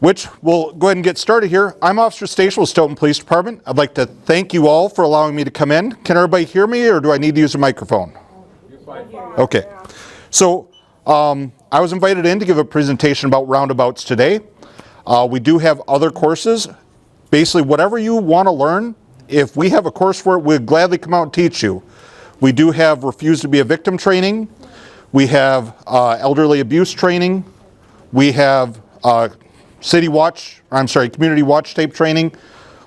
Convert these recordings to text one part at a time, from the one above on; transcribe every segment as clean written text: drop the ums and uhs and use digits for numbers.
which we'll go ahead and get started here. I'm Officer Stachel, Stoughton Police Department. I'd like to thank you all for allowing me to come in. Can everybody hear me, or do I need to use a microphone? Okay. So I was invited in to give a presentation about roundabouts today. We do have other courses. Basically, whatever you want to learn, if we have a course for it, we'd gladly come out and teach you. We do have Refuse to be a Victim training. We have elderly abuse training. We have community watch tape training.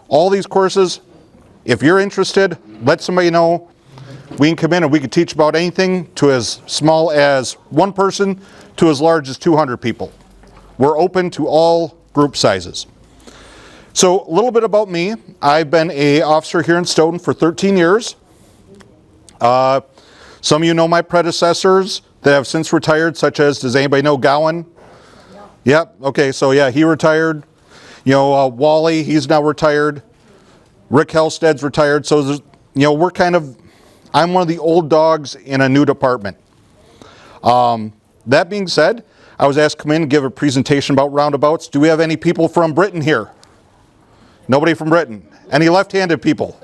All these courses, if you're interested, let somebody know. We can come in and we can teach about anything to as small as one person to as large as 200 people. We're open to all group sizes. So a little bit about me. I've been an officer here in Stoughton for 13 years. Some of you know my predecessors that have since retired, such as, does anybody know Gowan? Yep, okay, so yeah, he retired. You know, Wally, he's now retired. Rick Helsted's retired. So, there's, you know, I'm one of the old dogs in a new department. That being said, I was asked to come in and give a presentation about roundabouts. Do we have any people from Britain here? Nobody from Britain. Any left-handed people?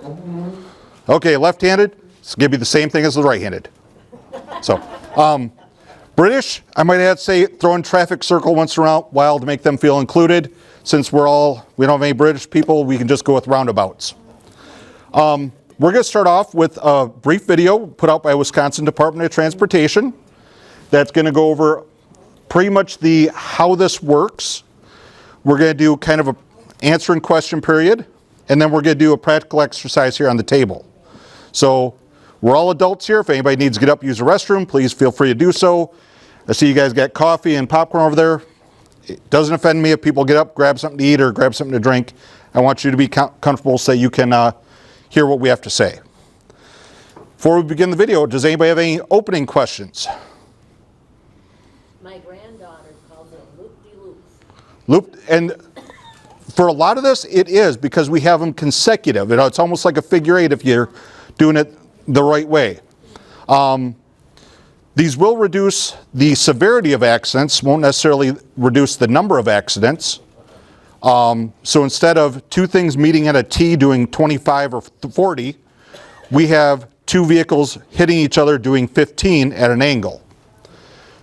Okay, left-handed. It's going to be the same thing as the right-handed. So, British, I might have to say, throw in traffic circle once in a while to make them feel included. Since we don't have any British people, we can just go with roundabouts. We're going to start off with a brief video put out by Wisconsin Department of Transportation that's going to go over pretty much how this works. We're going to do kind of a answering question period, and then we're going to do a practical exercise here on the table. So we're all adults here. If anybody needs to get up and use the restroom, please feel free to do so. I see you guys got coffee and popcorn over there. It doesn't offend me if people get up, grab something to eat, or grab something to drink. I want you to be comfortable so you can hear what we have to say. Before we begin the video, does anybody have any opening questions? My granddaughter calls it loop-de-loops. Loop, and for a lot of this, it is because we have them consecutive. You know, it's almost like a figure eight if you're doing it the right way. These will reduce the severity of accidents, won't necessarily reduce the number of accidents. So instead of two things meeting at a T doing 25 or 40, we have two vehicles hitting each other doing 15 at an angle.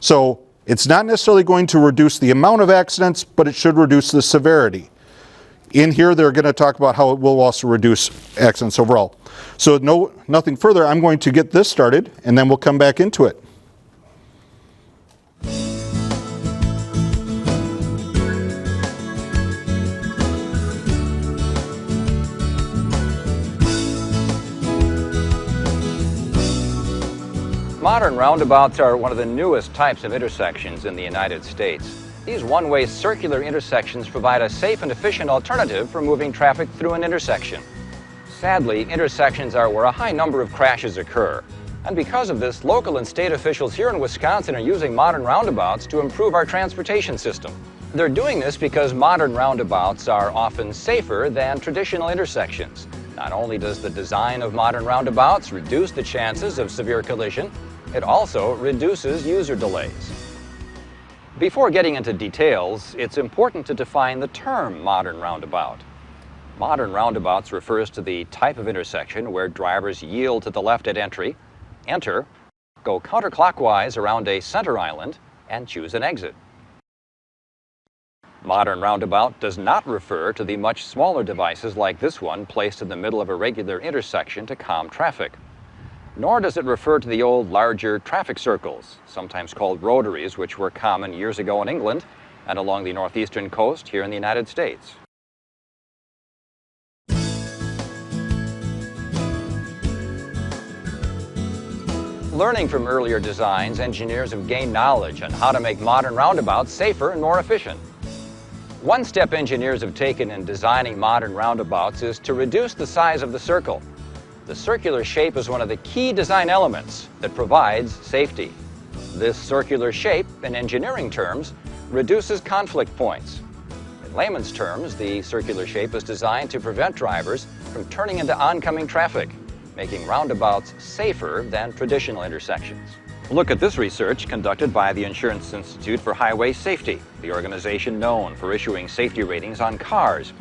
So it's not necessarily going to reduce the amount of accidents, but it should reduce the severity. In here, they're going to talk about how it will also reduce accidents overall. So nothing further, I'm going to get this started, and then we'll come back into it. Modern roundabouts are one of the newest types of intersections in the United States. These one-way circular intersections provide a safe and efficient alternative for moving traffic through an intersection. Sadly, intersections are where a high number of crashes occur. And because of this, local and state officials here in Wisconsin are using modern roundabouts to improve our transportation system. They're doing this because modern roundabouts are often safer than traditional intersections. Not only does the design of modern roundabouts reduce the chances of severe collision, it also reduces user delays. Before getting into details, it's important to define the term modern roundabout. Modern roundabouts refers to the type of intersection where drivers yield to the left at entry, enter, go counterclockwise around a center island, and choose an exit. Modern roundabout does not refer to the much smaller devices like this one placed in the middle of a regular intersection to calm traffic. Nor does it refer to the old, larger traffic circles, sometimes called rotaries, which were common years ago in England and along the northeastern coast here in the United States. Learning from earlier designs, engineers have gained knowledge on how to make modern roundabouts safer and more efficient. One step engineers have taken in designing modern roundabouts is to reduce the size of the circle. The circular shape is one of the key design elements that provides safety. This circular shape, in engineering terms, reduces conflict points. In layman's terms, the circular shape is designed to prevent drivers from turning into oncoming traffic, making roundabouts safer than traditional intersections. Look at this research conducted by the Insurance Institute for Highway Safety, the organization known for issuing safety ratings on cars.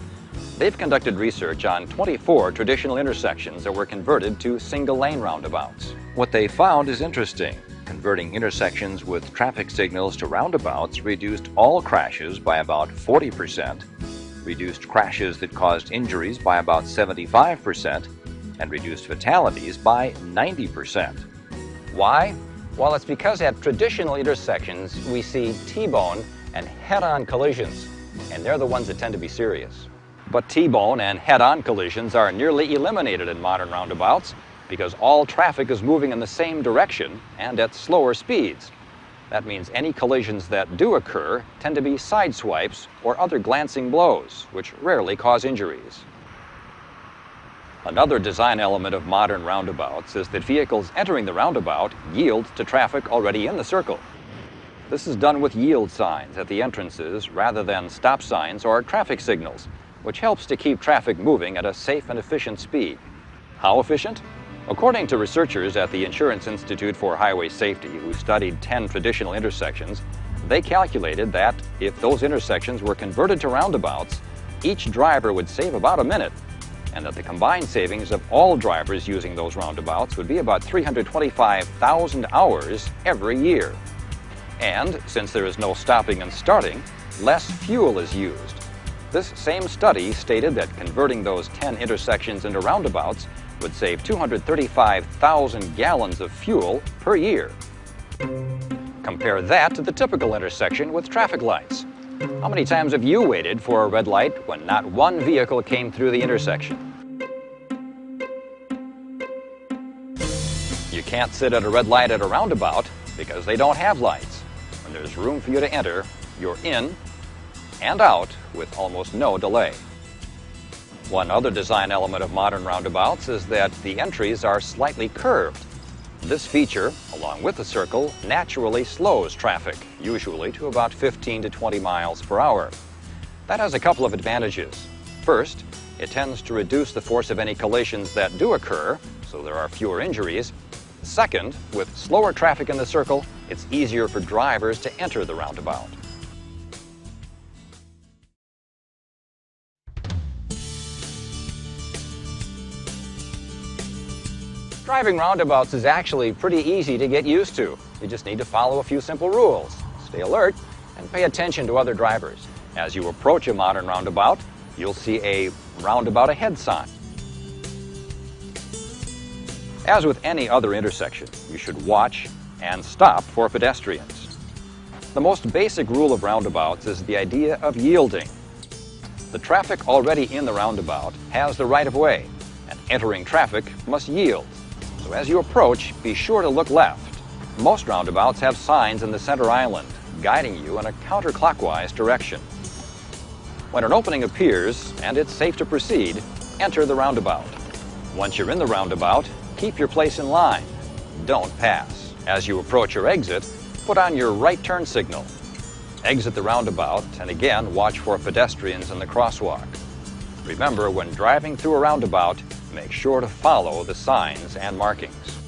They've conducted research on 24 traditional intersections that were converted to single-lane roundabouts. What they found is interesting. Converting intersections with traffic signals to roundabouts reduced all crashes by about 40%, reduced crashes that caused injuries by about 75%, and reduced fatalities by 90%. Why? Well, it's because at traditional intersections we see T-bone and head-on collisions, and they're the ones that tend to be serious. But T-bone and head-on collisions are nearly eliminated in modern roundabouts because all traffic is moving in the same direction and at slower speeds. That means any collisions that do occur tend to be side swipes or other glancing blows, which rarely cause injuries. Another design element of modern roundabouts is that vehicles entering the roundabout yield to traffic already in the circle. This is done with yield signs at the entrances rather than stop signs or traffic signals, which helps to keep traffic moving at a safe and efficient speed. How efficient? According to researchers at the Insurance Institute for Highway Safety, who studied 10 traditional intersections, they calculated that if those intersections were converted to roundabouts, each driver would save about a minute, and that the combined savings of all drivers using those roundabouts would be about 325,000 hours every year. And since there is no stopping and starting, less fuel is used. This same study stated that converting those 10 intersections into roundabouts would save 235,000 gallons of fuel per year. Compare that to the typical intersection with traffic lights. How many times have you waited for a red light when not one vehicle came through the intersection? You can't sit at a red light at a roundabout because they don't have lights. When there's room for you to enter, you're in and out with almost no delay. One other design element of modern roundabouts is that the entries are slightly curved. This feature, along with the circle, naturally slows traffic, usually to about 15 to 20 miles per hour. That has a couple of advantages. First, it tends to reduce the force of any collisions that do occur, so there are fewer injuries. Second, with slower traffic in the circle, it's easier for drivers to enter the roundabout. Driving roundabouts is actually pretty easy to get used to. You just need to follow a few simple rules. Stay alert and pay attention to other drivers. As you approach a modern roundabout, you'll see a roundabout ahead sign. As with any other intersection, you should watch and stop for pedestrians. The most basic rule of roundabouts is the idea of yielding. The traffic already in the roundabout has the right of way, and entering traffic must yield. So as you approach, be sure to look left. Most roundabouts have signs in the center island, guiding you in a counterclockwise direction. When an opening appears and it's safe to proceed, enter the roundabout. Once you're in the roundabout, keep your place in line. Don't pass. As you approach your exit, put on your right turn signal. Exit the roundabout and again watch for pedestrians in the crosswalk. Remember, when driving through a roundabout, make sure to follow the signs and markings.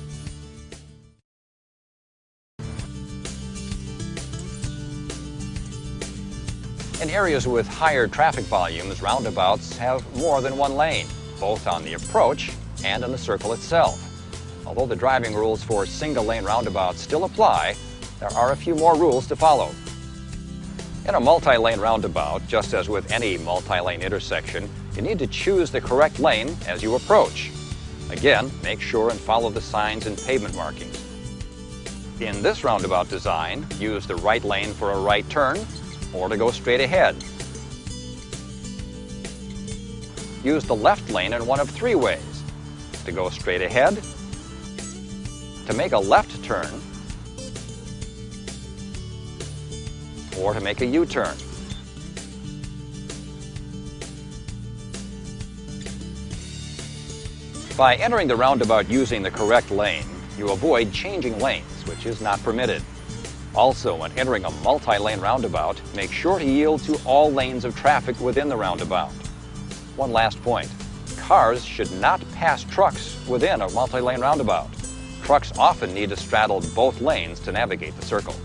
In areas with higher traffic volumes, roundabouts have more than one lane, both on the approach and in the circle itself. Although the driving rules for single-lane roundabouts still apply, there are a few more rules to follow. In a multi-lane roundabout, just as with any multi-lane intersection, you need to choose the correct lane as you approach. Again, make sure and follow the signs and pavement markings. In this roundabout design, use the right lane for a right turn or to go straight ahead. Use the left lane in one of three ways: to go straight ahead, to make a left turn, or to make a U-turn. By entering the roundabout using the correct lane, you avoid changing lanes, which is not permitted. Also, when entering a multi-lane roundabout, make sure to yield to all lanes of traffic within the roundabout. One last point. cars should not pass trucks within a multi-lane roundabout. Trucks often need to straddle both lanes to navigate the circle.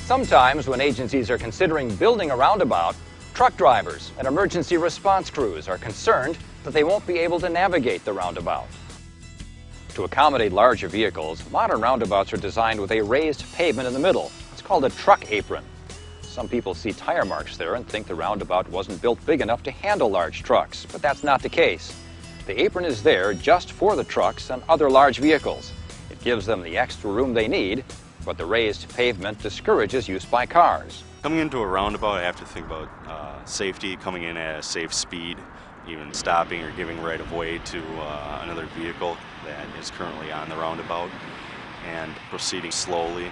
Sometimes when agencies are considering building a roundabout, truck drivers and emergency response crews are concerned that they won't be able to navigate the roundabout. To accommodate larger vehicles, modern roundabouts are designed with a raised pavement in the middle. It's called a truck apron. Some people see tire marks there and think the roundabout wasn't built big enough to handle large trucks, but that's not the case. The apron is there just for the trucks and other large vehicles. It gives them the extra room they need, but the raised pavement discourages use by cars. Coming into a roundabout, I have to think about safety, coming in at a safe speed, even stopping or giving right of way to another vehicle that is currently on the roundabout, and proceeding slowly.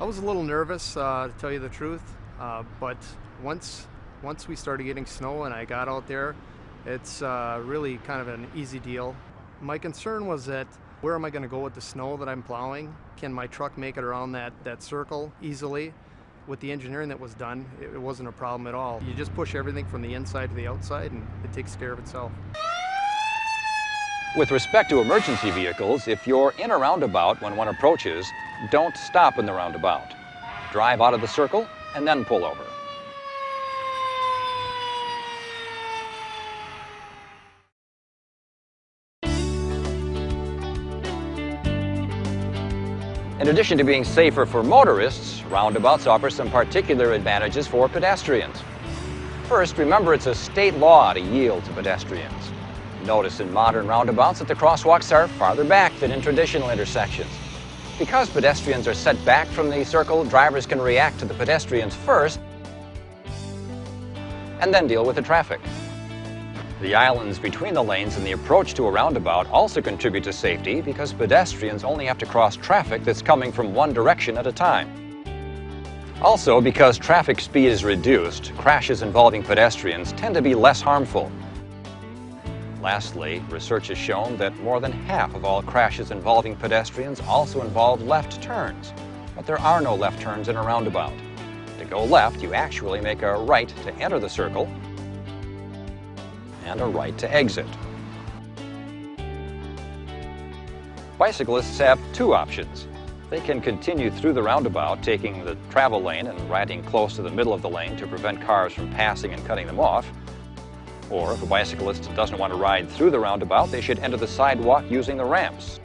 I was a little nervous, to tell you the truth, but once we started getting snow and I got out there, it's really kind of an easy deal. My concern was that where am I going to go with the snow that I'm plowing? Can my truck make it around that circle easily? With the engineering that was done, it wasn't a problem at all. You just push everything from the inside to the outside and it takes care of itself. With respect to emergency vehicles, if you're in a roundabout when one approaches, don't stop in the roundabout. Drive out of the circle and then pull over. In addition to being safer for motorists, roundabouts offer some particular advantages for pedestrians. First, remember it's a state law to yield to pedestrians. Notice in modern roundabouts that the crosswalks are farther back than in traditional intersections. Because pedestrians are set back from the circle, drivers can react to the pedestrians first and then deal with the traffic. The islands between the lanes and the approach to a roundabout also contribute to safety because pedestrians only have to cross traffic that's coming from one direction at a time. Also, because traffic speed is reduced, crashes involving pedestrians tend to be less harmful. Lastly, research has shown that more than half of all crashes involving pedestrians also involve left turns, but there are no left turns in a roundabout. To go left, you actually make a right to enter the circle and a right to exit. Bicyclists have two options. They can continue through the roundabout, taking the travel lane and riding close to the middle of the lane to prevent cars from passing and cutting them off. Or if a bicyclist doesn't want to ride through the roundabout, they should enter the sidewalk using the ramps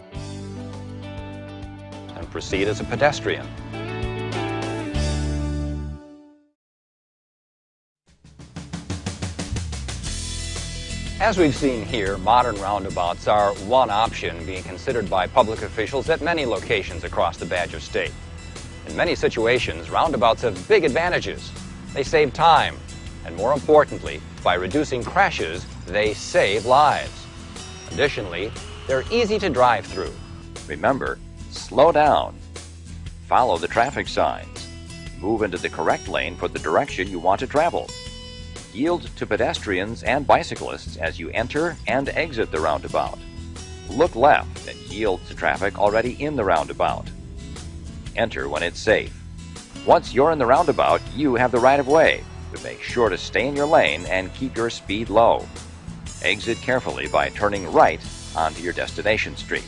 and proceed as a pedestrian. As we've seen here, modern roundabouts are one option being considered by public officials at many locations across the Badger State. In many situations, roundabouts have big advantages. They save time, and more importantly, by reducing crashes, they save lives. Additionally, they're easy to drive through. Remember, slow down. Follow the traffic signs. Move into the correct lane for the direction you want to travel. Yield to pedestrians and bicyclists as you enter and exit the roundabout. Look left and yield to traffic already in the roundabout. Enter when it's safe. Once you're in the roundabout, you have the right of way, but make sure to stay in your lane and keep your speed low. Exit carefully by turning right onto your destination street.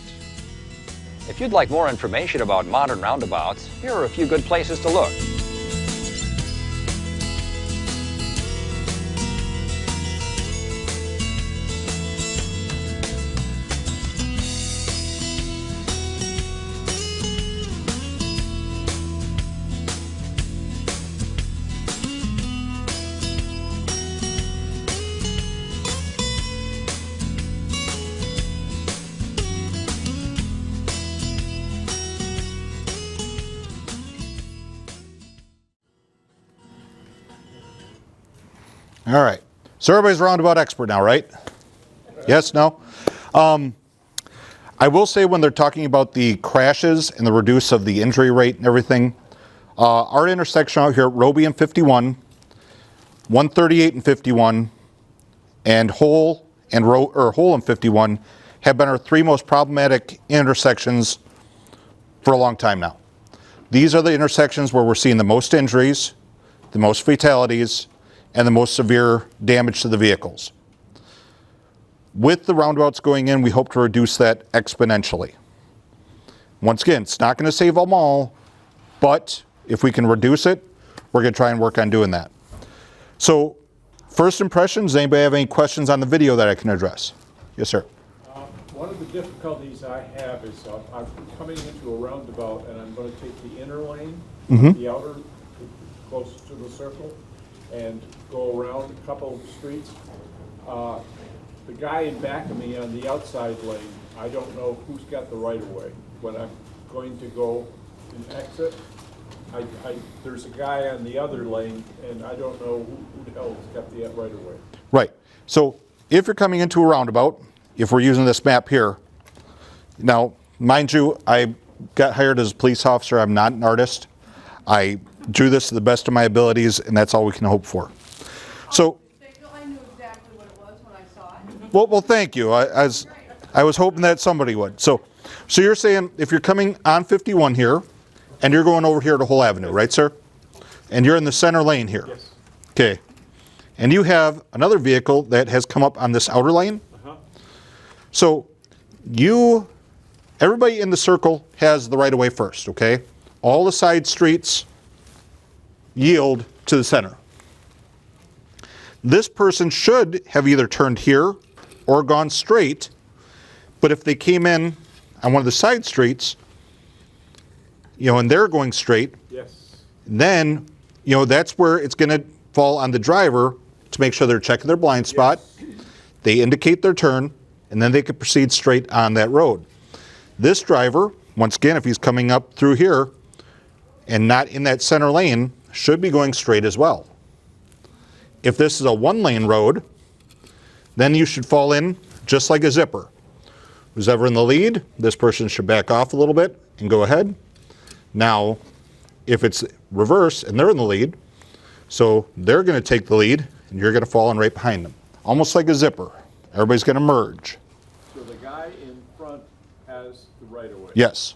If you'd like more information about modern roundabouts, here are a few good places to look. All right. So everybody's a roundabout expert now, right? Yes? No? I will say when they're talking about the crashes and the reduce of the injury rate and everything, our intersection out here at Roby and 51, 138 and 51, and Hole and 51 have been our three most problematic intersections for a long time now. these are the intersections where we're seeing the most injuries, the most fatalities, and the most severe damage to the vehicles. With the roundabouts going in, we hope to reduce that exponentially. Once again, it's not going to save them all, but if we can reduce it, we're going to try and work on doing that. So, first impressions, does anybody have any questions on the video that I can address? Yes, sir. One of the difficulties I have is I'm coming into a roundabout and I'm going to take the inner lane, the outer, close to the circle, and go around a couple of streets. The guy in back of me on the outside lane, I don't know who's got the right of way. When I'm going to go and exit, there's a guy on the other lane and I don't know who the hell's got the right of way. Right. So, if you're coming into a roundabout, if we're using this map here, now, mind you, I got hired as a police officer. I'm not an artist. I drew this to the best of my abilities, and that's all we can hope for. So, Stachel, I knew exactly what it was when I saw it. well, thank you. I was hoping that somebody would. So you're saying if you're coming on 51 here, and you're going over here to Whole Avenue, right, sir? And you're in the center lane here. Yes. Okay. And you have another vehicle that has come up on this outer lane. So everybody in the circle has the right of way first, okay? All the side streets yield to the center. This person should have either turned here or gone straight, but if they came in on one of the side streets, and they're going straight, Yes. then, that's where it's going to fall on the driver to make sure they're checking their blind spot. They indicate their turn, and then they could proceed straight on that road. This driver, once again, if he's coming up through here and not in that center lane, should be going straight as well. If this is a one-lane road, then you should fall in just like a zipper. Who's ever in the lead, this person should back off a little bit and go ahead. Now, if it's reverse and they're in the lead, so they're going to take the lead and you're going to fall in right behind them. Almost like a zipper. Everybody's going to merge. So the guy in front has the right of way? Yes.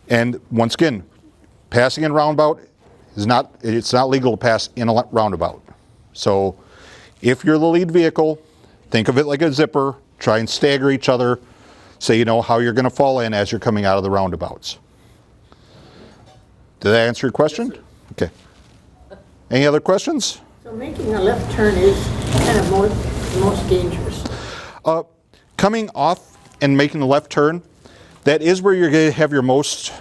And once again, passing in roundabout it's not legal to pass in a roundabout. So if you're the lead vehicle, think of it like a zipper, try and stagger each other so you know how you're going to fall in as you're coming out of the roundabouts. Did that answer your question? Yes, okay. Any other questions? So making a left turn is kind of most dangerous. Coming off and making the left turn, that is where you're going to have your most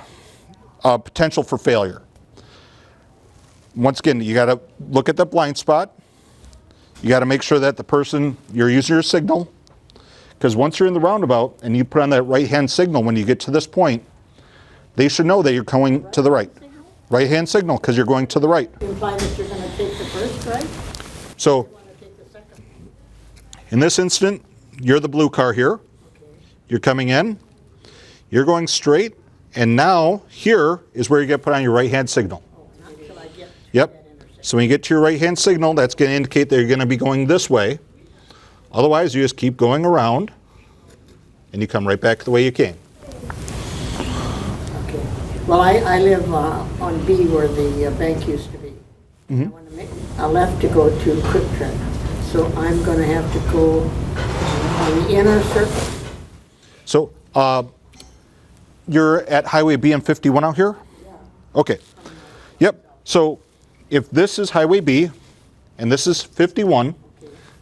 potential for failure. Once again, you got to look at the blind spot. You got to make sure that the person, you're using your signal, because once you're in the roundabout and you put on that right-hand signal when you get to this point, they should know that you're going to the right. Right-hand signal, because you're going to the right. Implying that you're going to take the first right? So, You want to take the second? in this instant, you're the blue car here. You're coming in. You're going straight. And now, here is where you get put on your right-hand signal. Not until I get to Yep. that intersection. So when you get to your right-hand signal, that's going to indicate that you're going to be going this way. Otherwise, you just keep going around, and you come right back the way you came. Okay. Well, I live on B where the bank used to be. I want to make a left to go to Quick Trip. So I'm going to have to go on the inner circle. So you're at Highway B and 51 out here? Yeah. Okay. Yep. So if this is Highway B and this is 51,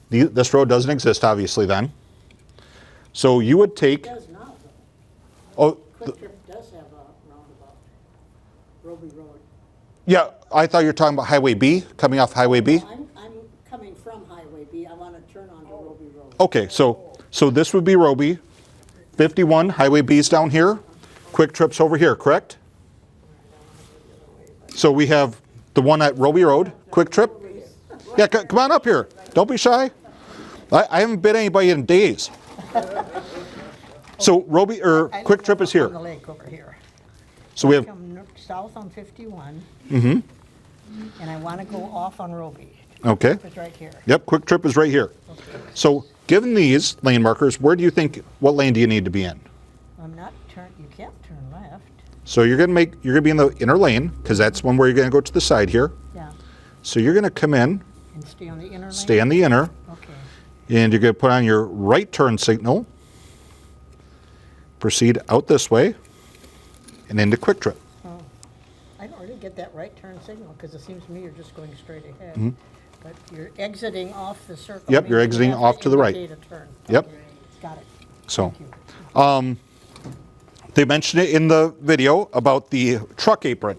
this road doesn't exist, obviously, then. So you would take... It does not. Oh, Quick Trip does have a roundabout. Roby Road. yeah, I thought you were talking about Highway B, coming off Highway B. I'm coming from Highway B. I want to turn onto Roby Road. Okay, so this would be Roby. 51, Highway B's down here. Quick Trip's over here, correct? So we have the one at Roby Road, Quick Trip. Yeah, come on up here. Don't be shy. I haven't bit anybody in days. So Quick Trip is On the here. lake over here. So we have, Come south on 51. Mm-hmm. And I want to go off on Roby. okay. It's right here. Yep, Quick Trip is right here. So given these lane markers, what lane do you need to be in? I'm not you can't turn left. So you're gonna be in the inner lane, because that's one where you're gonna go to the side here. Yeah, So you're gonna come in, and stay on the inner lane? stay on the inner, Okay. and you're gonna put on your right turn signal, proceed out this way, and into Quick Trip. Oh, I don't really get that right turn signal, because it seems to me you're just going straight ahead. Mm-hmm. But you're exiting off the circle. Yep, you're means you exiting have off to the right. indicate a turn. Yep. Okay, got it. So, Thank you. they mentioned it in the video about the truck apron.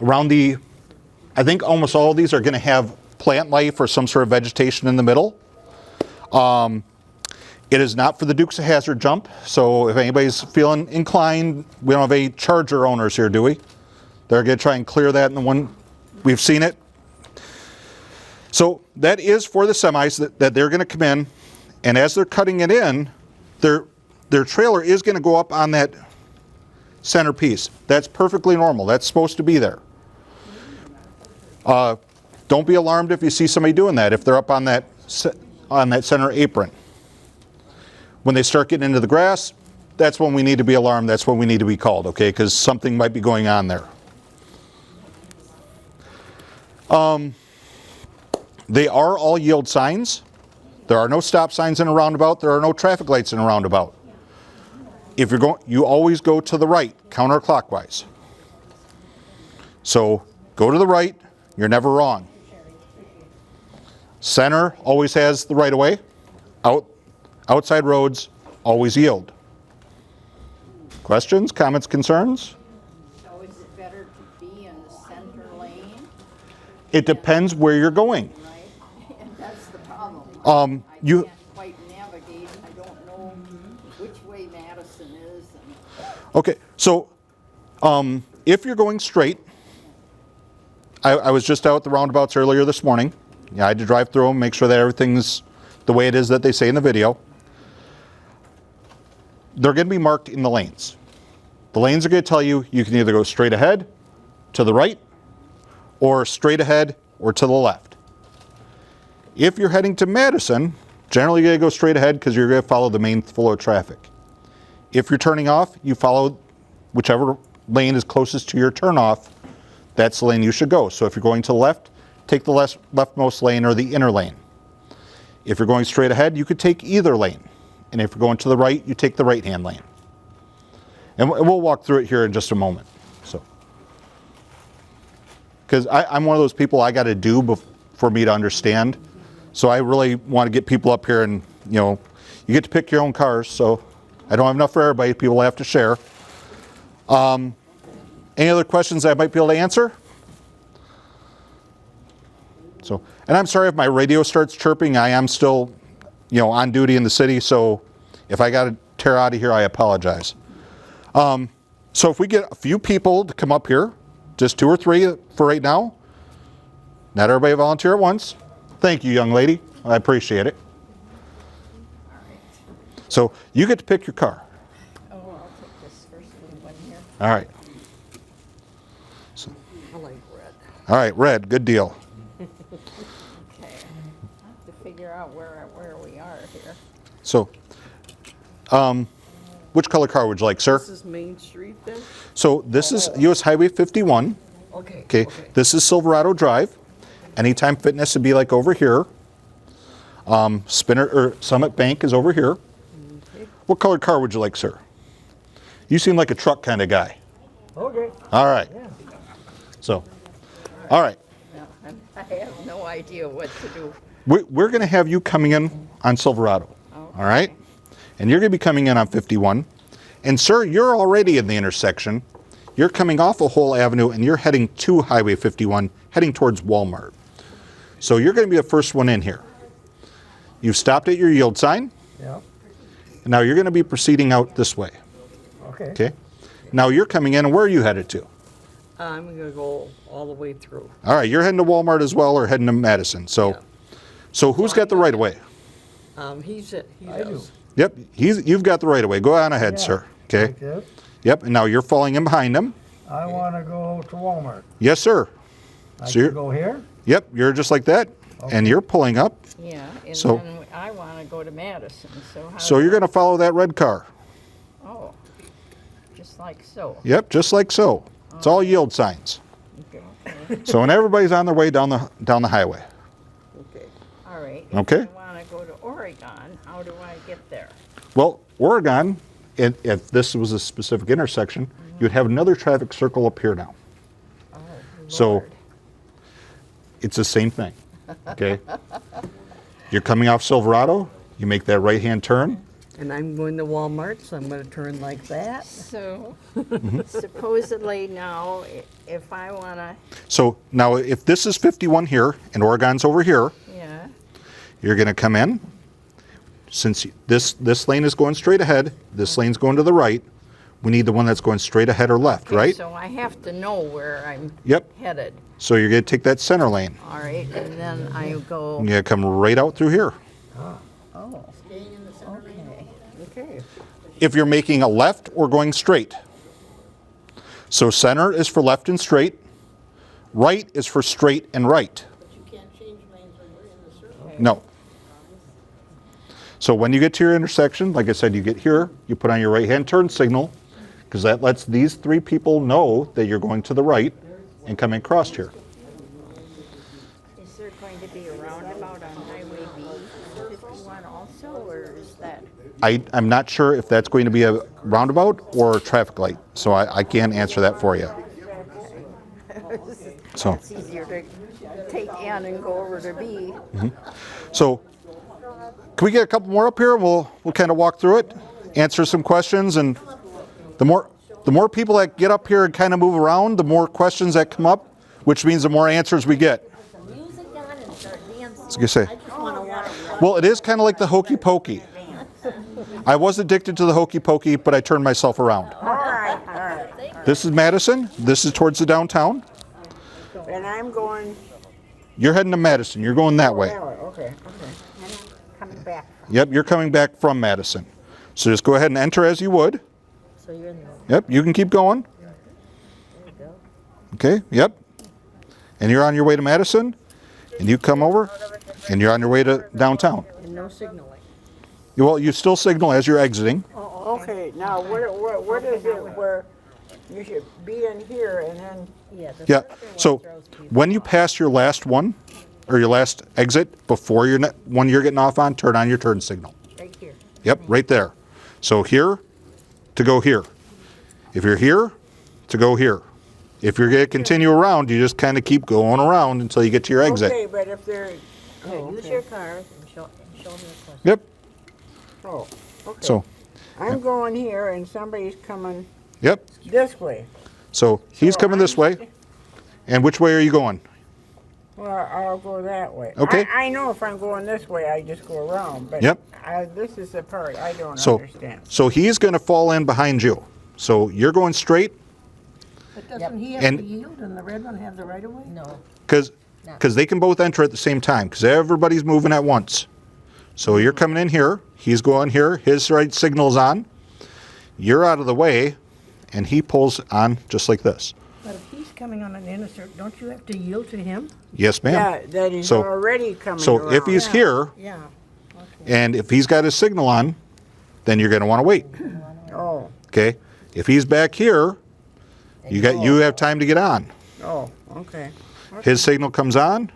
Around I think almost all of these are gonna have plant life or some sort of vegetation in the middle. It is not for the Dukes of Hazzard jump, so if anybody's feeling inclined, we don't have any Charger owners here, do we? They're gonna try and clear that in the one, we've seen it. So that is for the semis that they're gonna come in, and as they're cutting it in, their trailer is gonna go up on that center piece. That's perfectly normal, that's supposed to be there. Don't be alarmed if you see somebody doing that, if they're up on that center apron. When they start getting into the grass, that's when we need to be alarmed, that's when we need to be called, okay? Because something might be going on there. They are all yield signs. There are no stop signs in a roundabout, there are no traffic lights in a roundabout. If you're going, you always go to the right, counterclockwise. So go to the right, you're never wrong. Center always has the right of way. Outside roads always yield. Questions, comments, concerns? So is it better to be in the center lane, It depends where you're going. right? And that's the problem. I you- can't quite navigate, I don't know which way Madison is, and Okay, so if you're going straight, I was just out at the roundabouts earlier this morning. Yeah, I had to drive through them, make sure that everything's the way it is that they say in the video. They're going to be marked in the lanes. The lanes are going to tell you you can either go straight ahead, to the right, or straight ahead, or to the left. If you're heading to Madison, generally you're going to go straight ahead because you're going to follow the main flow of traffic. If you're turning off, you follow whichever lane is closest to your turnoff. That's the lane you should go. So if you're going to the left, take the leftmost lane or the inner lane. If you're going straight ahead, you could take either lane. And if you're going to the right, you take the right-hand lane. And we'll walk through it here in just a moment. So, because I'm one of those people I got to do for me to understand. So I really want to get people up here and, you get to pick your own cars. So I don't have enough for everybody. People have to share. Any other questions I might be able to answer? So, and I'm sorry if my radio starts chirping. I am still, on duty in the city. So if I got to tear out of here, I apologize. So if we get a few people to come up here, just 2 or 3 for right now. Not everybody volunteer at once. Thank you, young lady. I appreciate it. So you get to pick your car. oh, I'll take this first one here. All right. I like red. All right, red. Good deal. Okay, I have to figure out where we are here. So, which color car would you like, sir? This is Main Street then? So this is US Highway 51. Okay. Okay, this is Silverado Drive. Anytime Fitness would be like over here. Summit Bank is over here. Okay. What color car would you like, sir? You seem like a truck kind of guy. Okay. All right. So, all right. No, I have no idea what to do. We're going to have you coming in on Silverado. All right? And you're going to be coming in on 51. And sir, you're already in the intersection. You're coming off of Whole Avenue and you're heading to Highway 51, heading towards Walmart. So you're going to be the first one in here. You've stopped at your yield sign. Yeah. And now you're going to be proceeding out this way. Okay. Okay? Now you're coming in, and where are you headed to? I'm gonna go all the way through. All right, you're heading to Walmart as well, or heading to Madison. So, Yeah. so who's got the right of way? He does. Yep, you've got the right of way. Go on ahead, sir. Okay. Yes, Yep, and now you're falling in behind him. I want to go to Walmart. Yes, sir. I So can you're, go here? yep, you're just like that, and you're pulling up. Yeah, and So- then I want to go to Madison, so how? So you're going to follow that red car. Oh, just like so. Yep, just like so. It's all yield signs. Okay. So when everybody's on their way down the highway. Okay. All right. Okay. If I want to go to Oregon, how do I get there? Well, Oregon, if this was a specific intersection, you'd have another traffic circle up here now. Oh, So Lord. it's the same thing. Okay. You're coming off Silverado. You make that right-hand turn. And I'm going to Walmart, so I'm going to turn like that. So supposedly now, if I want to, So now, if this is 51 here and Oregon's over here, yeah. you're going to come in. Since this lane is going straight ahead, this lane's going to the right. We need the one that's going straight ahead or left, Okay, right? So I have to know where I'm Yep. headed. So you're going to take that center lane. All right, and then I go. And you come right out through here. Oh. Okay. Okay. If you're making a left or going straight. So center is for left and straight. Right is for straight and right. But you can't change lanes when you're in the circle. No. So when you get to your intersection, like I said, you get here, you put on your right-hand turn signal, because that lets these three people know that you're going to the right and coming across here. Is there going to be a roundabout on Highway B 51 also, or is that? I'm not sure if that's going to be a roundabout or a traffic light, so I can't answer that for you. So, It's easier to take in and go over to B. so can we get a couple more up here? We'll kind of walk through it, answer some questions, and the more people that get up here and kind of move around, the more questions that come up, which means the more answers we get. What's I gonna say? Well, it is kind of like the hokey pokey. I was addicted to the hokey pokey, but I turned myself around. All right. This is Madison. This is towards the downtown. And I'm going. You're heading to Madison. You're going that way. Okay. And I'm coming back. Yep, you're coming back from Madison. So just go ahead and enter as you would. So you're in the. Yep, you can keep going. Okay, yep. And you're on your way to Madison, and you come over, and you're on your way to downtown. And no signaling. Well, you still signal as you're exiting. Oh, okay. Now, what is it where you should be in here and then? Yeah, so when you pass your last one, or your last exit, before your one you're getting off on, turn on your turn signal. Right here. Yep, right there. So here, to go here. If you're here, to go here. If you're going to continue around, you just kind of keep going around until you get to your exit. Okay, but if they're. Use your car and show me the question. Yep, Oh, okay. so, I'm going here and somebody's coming yep. this way. So he's coming this way. And which way are you going? Well, I'll go that way. Okay. I know if I'm going this way, I just go around, but Yep. this is the part I don't So, understand. so he's going to fall in behind you. So you're going straight, But doesn't he have And- to yield and the red one have the right of way? No. because they can both enter at the same time, because everybody's moving at once. So you're coming in here, he's going here, his right signal's on, you're out of the way, and he pulls on just like this. But if he's coming on an intersection, don't you have to yield to him? Yes, ma'am. Yeah, that he's So- already coming So around. if he's here, Yeah. and if he's got his signal on, then you're going to want to wait. Oh, Okay? If he's back here, you have time to get on. oh, okay. His signal comes on,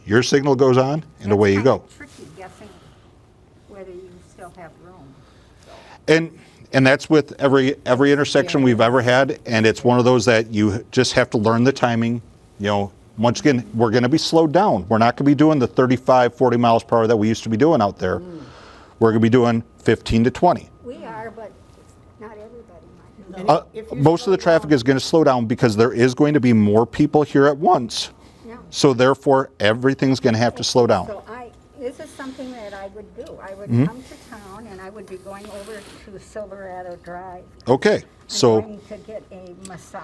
your signal goes on, and away you go. Tricky guessing whether you still have room. And that's with every intersection we've ever had, and it's one of those that you just have to learn the timing. You know, once again, we're going to be slowed down. We're not going to be doing the 35, 40 miles per hour that we used to be doing out there. We're going to be doing 15 to 20. We are, but not everybody might. Most of the traffic is going to slow down because there is going to be more people here at once. Yeah. So therefore, everything's going to have to slow down. So this is something that I would do. I would Mm-hmm. come to town and I would be going over to Silverado Drive. Okay, I'm so going to get a massage.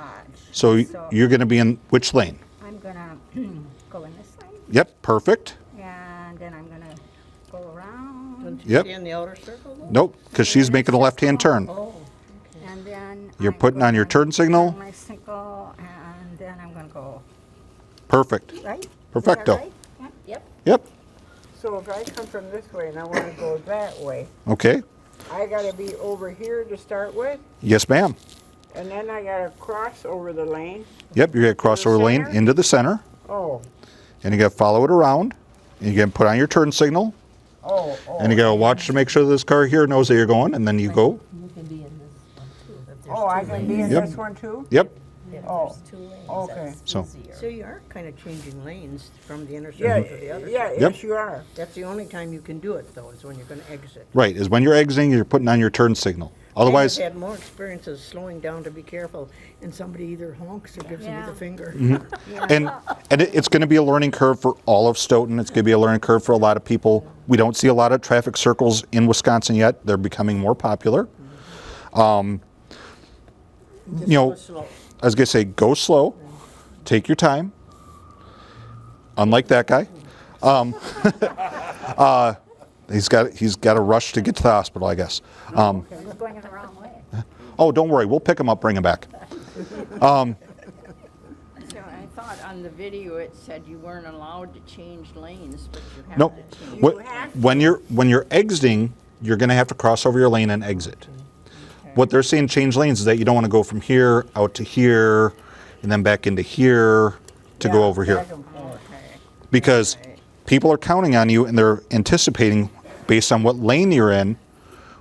so you're going to be in which lane? I'm gonna go in this lane Yep, perfect. and then I'm gonna go around Don't you Yep. stay in the outer circle though? Nope, because she's making a left-hand turn. Oh, and then You're I'm putting on your gonna turn signal? turn my signal and then I'm gonna go Perfect. right. Perfecto. Is that right? Yep. Yep. so if I come from this way and I want to go that way, Okay. I got to be over here to start with? Yes, ma'am. And then I gotta cross over the lane. Yep, you're going to cross over lane center? into the center, Oh, and you got to follow it around, and you got to put on your turn signal, oh. and you got to watch to make sure this car here knows that you're going, and then you go. You can be in this one too. If there's Oh, I two can be lanes. in Yep. this one too? Yep. If Oh, there's 2 lanes, okay. that's So- easier. So you are kind of changing lanes from the inner Yeah, circle to the other. yeah, side. Yep. yes, you are. That's the only time you can do it, though, is when you're going to exit. Right, is when you're exiting, you're putting on your turn signal. Otherwise, I've had more experiences slowing down to be careful, and somebody either honks or gives me Yeah. the finger. and it's going to be a learning curve for all of Stoughton. It's going to be a learning curve for a lot of people. We don't see a lot of traffic circles in Wisconsin yet. They're becoming more popular. You know, Go slow. I was going to say, go slow, take your time. Unlike that guy, he's got a rush to get to the hospital, I guess. He's going in the wrong way. Oh, don't worry, we'll pick him up, bring him back. So I thought on the video it said you weren't allowed to change lanes, but you have Nope. to change. When you're exiting, you're going to have to cross over your lane and exit. What they're saying change lanes is that you don't want to go from here out to here and then back into here to go over here. Back and forth. Okay. Because people are counting on you and they're anticipating based on what lane you're in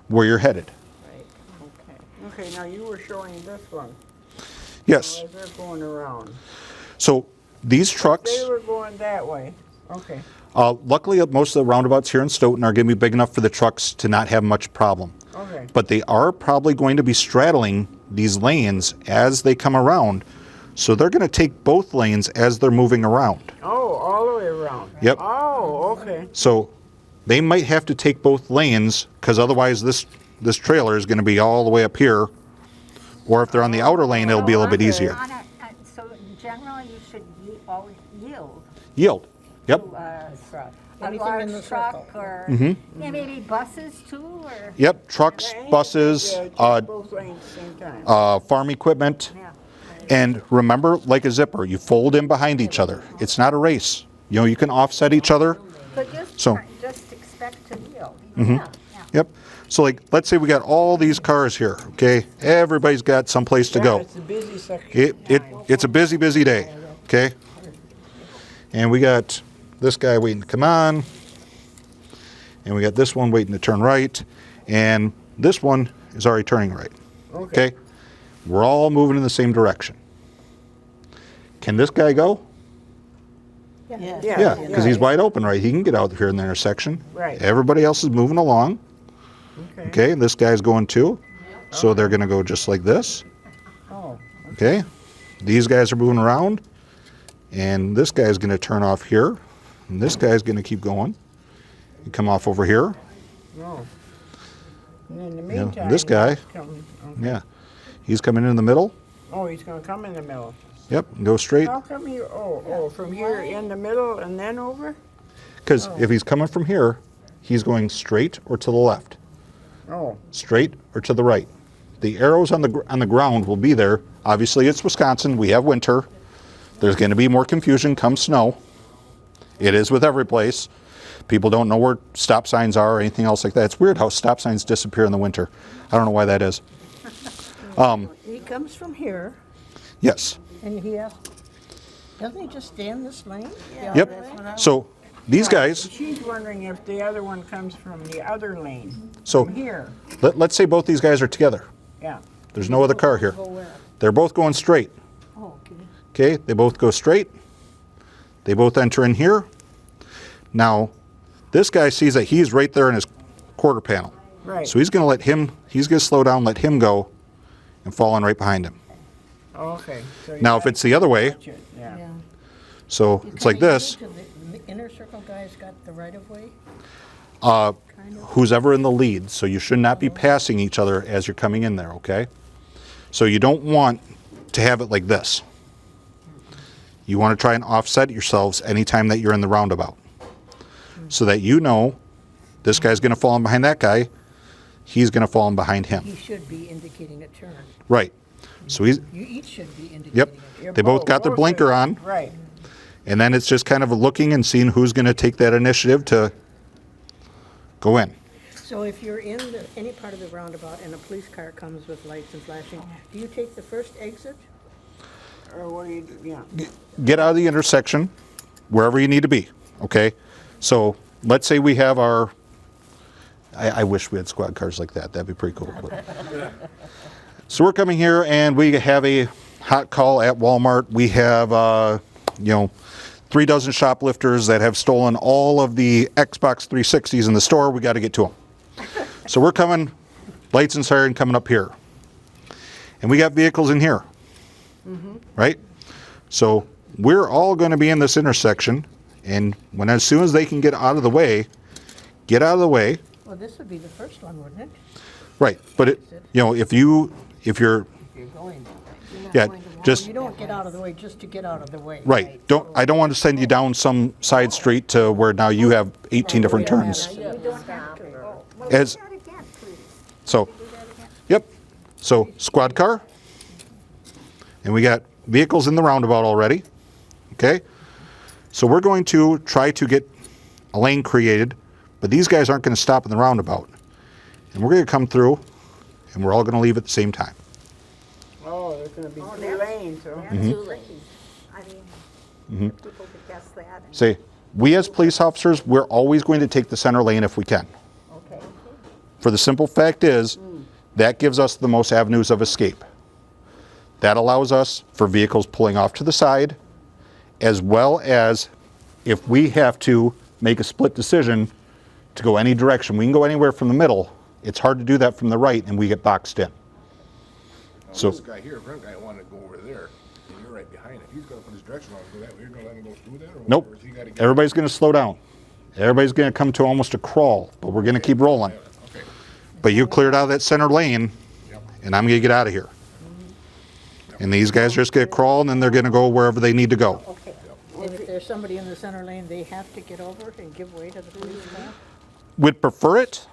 where you're headed. Right, okay. Okay, now you were showing this one. Yes. As they're going around. So these trucks, They were going that way. Okay. luckily most of the roundabouts here in Stoughton are going to be big enough for the trucks to not have much problem. Okay. But they are probably going to be straddling these lanes as they come around. So they're going to take both lanes as they're moving around. Oh, all the way around. Yep. Oh, okay. So they might have to take both lanes because otherwise this trailer is going to be all the way up here. Or if they're on the outer lane, it'll be a little bit easier. So in general, you should always yield Yield. Yep. to a Anything in the large truck circle. or yeah, maybe buses too, or Yep. Trucks, buses, Yeah, take both lanes at the same time. farm equipment. yeah. And remember, like a zipper, you fold in behind each other. It's not a race. You know, you can offset each other. But just So- just expect to yield. Yeah, yeah. Yep. So like, let's say we got all these cars here, okay? Everybody's got someplace to Yeah, go. it's a busy section. It's a busy, busy day, okay? And we got this guy waiting to come on. And we got this one waiting to turn right. And this one is already turning right, okay? We're all moving in the same direction. Can this guy go? Yeah, because he's wide open, right? He can get out here in the intersection. Right. Everybody else is moving along. Okay, this guy's going too. So they're going to go just like this. Oh, Okay, these guys are moving around. And this guy's going to turn off here. And this guy's going to keep going. You come off over here. no. And in the Yeah, meantime, this guy. he's coming- okay. Yeah, he's coming in the middle. Oh, he's gonna come in the middle. Yep, and go straight. How come you, from here in the middle and then over? Because if he's coming from here, he's going straight or to the left. Oh, Straight or to the right. The arrows on the ground will be there. Obviously, it's Wisconsin. We have winter. There's going to be more confusion come snow. It is with every place. People don't know where stop signs are or anything else like that. It's weird how stop signs disappear in the winter. I don't know why that is. He comes from here, Yes. and doesn't he just stay in this lane? Yep. So these guys, she's wondering if the other one comes from the other lane, so from here. let's say both these guys are together. Yeah. There's no other car here. Go where? They're both going straight. Oh, okay. Okay, they both go straight. They both enter in here. Now, this guy sees that he's right there in his quarter panel. Right. So he's going to slow down, let him go, and fall in right behind him. Okay. So you Now, if gotta it's the other way, watch it, Yeah. Yeah. so it's like this, The inner circle guy's got the right of way? who's ever in the lead, so you should not be passing each other as you're coming in there, okay? So you don't want to have it like this. You want to try and offset yourselves anytime that you're in the roundabout. So that you know this guy's going to fall in behind that guy, he's going to fall in behind him. He should be indicating a turn. Right. So he's, You each should be indicating yep, a turn. You're they both got their both blinker are- on, Right. and then it's just kind of looking and seeing who's going to take that initiative to go in. So if you're in any part of the roundabout and a police car comes with lights and flashing, do you take the first exit? Or what do you do? Yeah. Get out of the intersection, wherever you need to be, okay? So let's say we have our, I wish we had squad cars like that. That'd be pretty cool. But. So we're coming here and we have a hot call at Walmart. We have, 3 dozen shoplifters that have stolen all of the Xbox 360s in the store. We got to get to them. So we're coming, lights and siren coming up here. And we got vehicles in here, right? So we're all going to be in this intersection, and as soon as they can get out of the way, get out of the way. Well, this would be the first one, wouldn't it? Right, but if you're Going. yeah, just You don't get out of the way just to get out of the way. right. I don't want to send you down some side street to where now you have 18 different turns. You don't have to. As so, yep. So squad car, and we got vehicles in the roundabout already. Okay, so we're going to try to get a lane created, but these guys aren't going to stop in the roundabout, and we're going to come through, and we're all going to leave at the same time. Oh, there's going to be 2 lanes, huh? That's 2 lanes. I mean, people could guess that. And- Say, we as police officers, we're always going to take the center lane if we can. Okay. For the simple fact is, that gives us the most avenues of escape. That allows us for vehicles pulling off to the side, as well as if we have to make a split decision to go any direction. We can go anywhere from the middle. It's hard to do that from the right, and we get boxed in. So this guy here, front guy, wanted to go over there, and you're right behind him. He's got to put his direction on to go that way. You're going to let him go through that, or what? nope. Or is he gotta get Everybody's going to slow down. Everybody's going to come to almost a crawl, but we're going to keep rolling. Okay. But you cleared out of that center lane, and I'm going to get out of here. And these guys are just going to crawl, and then they're going to go wherever they need to go. Okay. And if there's somebody in the center lane, they have to get over and give way to the police car? Would prefer it,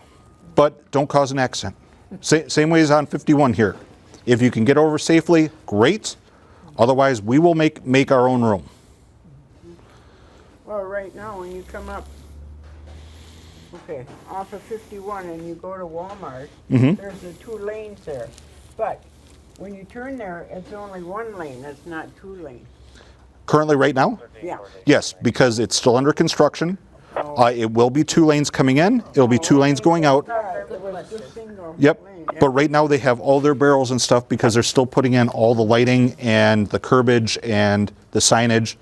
but don't cause an accident. Same way as on 51 here. If you can get over safely, great. Otherwise, we will make our own room. Well, right now, when you come up, off of 51 and you go to Walmart, there's the 2 lanes there. But when you turn there, it's only 1 lane. It's not 2 lanes. Currently, right now? Yeah. Yes, because it's still under construction. It will be 2 lanes coming in. It'll be 2 lanes going out. It was just single Yep. lane. But right now they have all their barrels and stuff because they're still putting in all the lighting and the curbage and the signage.